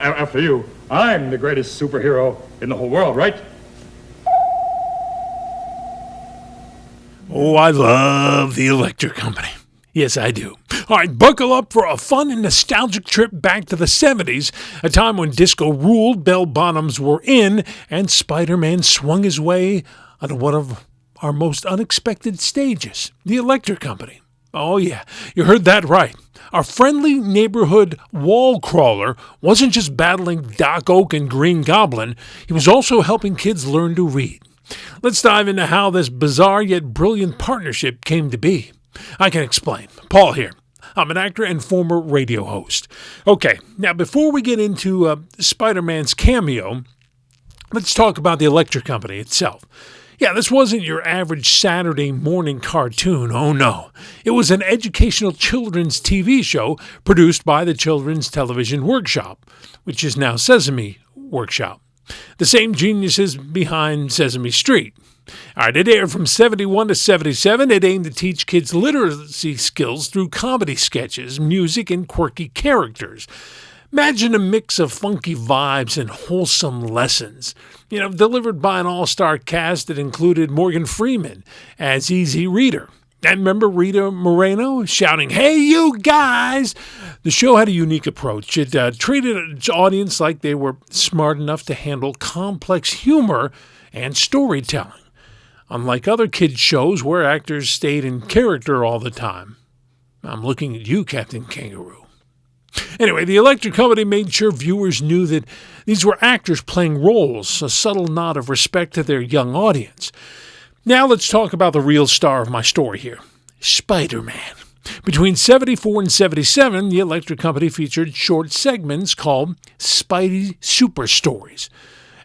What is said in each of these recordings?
After you, I'm the greatest superhero in the whole world, right? Oh, I love the Electric Company. Yes, I do. All right, buckle up for a fun and nostalgic trip back to the 70s, a time when disco ruled, bell bottoms were in, and Spider-Man swung his way onto one of our most unexpected stages, the Electric Company. Oh yeah, you heard that right. Our friendly neighborhood wall crawler wasn't just battling Doc Ock and Green Goblin, he was also helping kids learn to read. Let's dive into how this bizarre yet brilliant partnership came to be. I can explain. Paul here. I'm an actor and former radio host. Okay, now before we get into Spider-Man's cameo, let's talk about the Electric Company itself. Yeah, this wasn't your average Saturday morning cartoon, oh no. It was an educational children's TV show produced by the Children's Television Workshop, which is now Sesame Workshop. The same geniuses behind Sesame Street. All right, it aired from 71 to 77. It aimed to teach kids literacy skills through comedy sketches, music, and quirky characters. Imagine a mix of funky vibes and wholesome lessons, delivered by an all-star cast that included Morgan Freeman as Easy Reader. And remember Rita Moreno shouting, "Hey, you guys!" The show had a unique approach. It treated its audience like they were smart enough to handle complex humor and storytelling, unlike other kids' shows where actors stayed in character all the time. I'm looking at you, Captain Kangaroo. Anyway, the Electric Company made sure viewers knew that these were actors playing roles, a subtle nod of respect to their young audience. Now let's talk about the real star of my story here, Spider-Man. Between 74 and 77, the Electric Company featured short segments called Spidey Super Stories.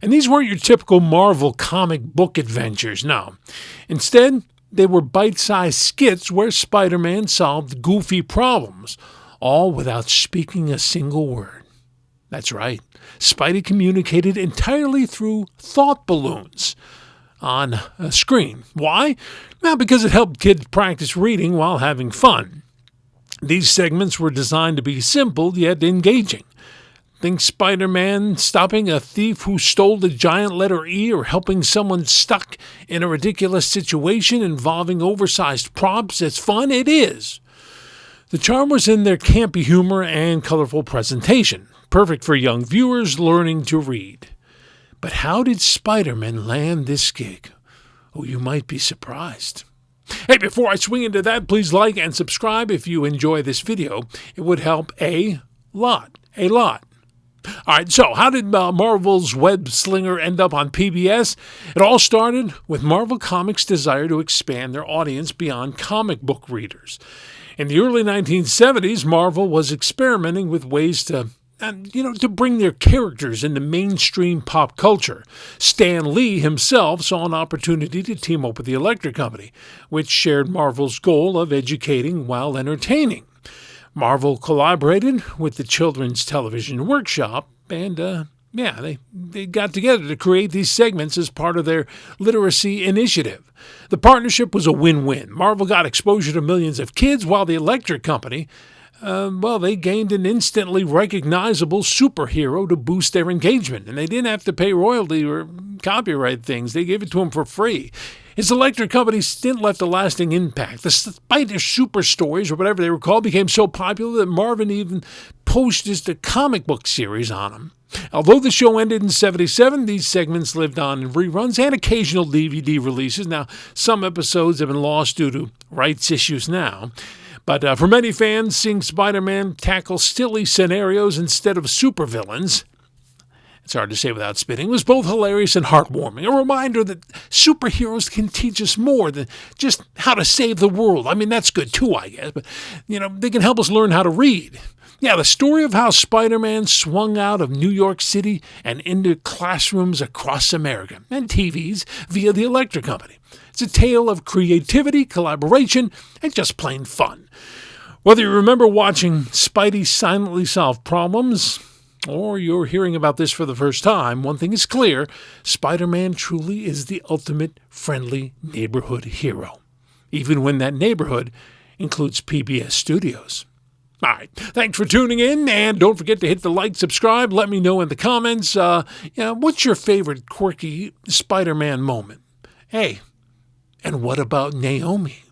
And these weren't your typical Marvel comic book adventures, no. Instead, they were bite-sized skits where Spider-Man solved goofy problems, all without speaking a single word. That's right, Spidey communicated entirely through thought balloons on a screen. Why? Well, because it helped kids practice reading while having fun. These segments were designed to be simple yet engaging. Think Spider-Man stopping a thief who stole the giant letter E, or helping someone stuck in a ridiculous situation involving oversized props. It's fun, it is. The charm was in their campy humor and colorful presentation, perfect for young viewers learning to read. But how did Spider-Man land this gig? Oh, you might be surprised. Hey, before I swing into that, please like and subscribe if you enjoy this video. It would help a lot. All right, so how did Marvel's web-slinger end up on PBS? It all started with Marvel Comics' desire to expand their audience beyond comic book readers. In the early 1970s, Marvel was experimenting with ways to bring their characters into mainstream pop culture. Stan Lee himself saw an opportunity to team up with the Electric Company, which shared Marvel's goal of educating while entertaining. Marvel collaborated with the Children's Television Workshop, and they got together to create these segments as part of their literacy initiative. The partnership was a win-win. Marvel got exposure to millions of kids, while the Electric Company, they gained an instantly recognizable superhero to boost their engagement, and they didn't have to pay royalty or copyright things. They gave it to them for free. His Electric Company stint left a lasting impact. The Spider Super Stories, or whatever they were called, became so popular that Marvel even posted a comic book series on them. Although the show ended in 77, these segments lived on in reruns and occasional DVD releases. Now, some episodes have been lost due to rights issues now. But for many fans, seeing Spider-Man tackle silly scenarios instead of supervillains, it's hard to say without spitting, was both hilarious and heartwarming. A reminder that superheroes can teach us more than just how to save the world. I mean, that's good too, I guess. But, they can help us learn how to read. Yeah, the story of how Spider-Man swung out of New York City and into classrooms across America and TVs via the Electric Company. It's a tale of creativity, collaboration, and just plain fun. Whether you remember watching Spidey silently solve problems, or you're hearing about this for the first time, one thing is clear: Spider-Man truly is the ultimate friendly neighborhood hero, even when that neighborhood includes PBS Studios. All right. Thanks for tuning in, and don't forget to hit the like, subscribe. Let me know in the comments, what's your favorite quirky Spider-Man moment? Hey, and what about Naomi?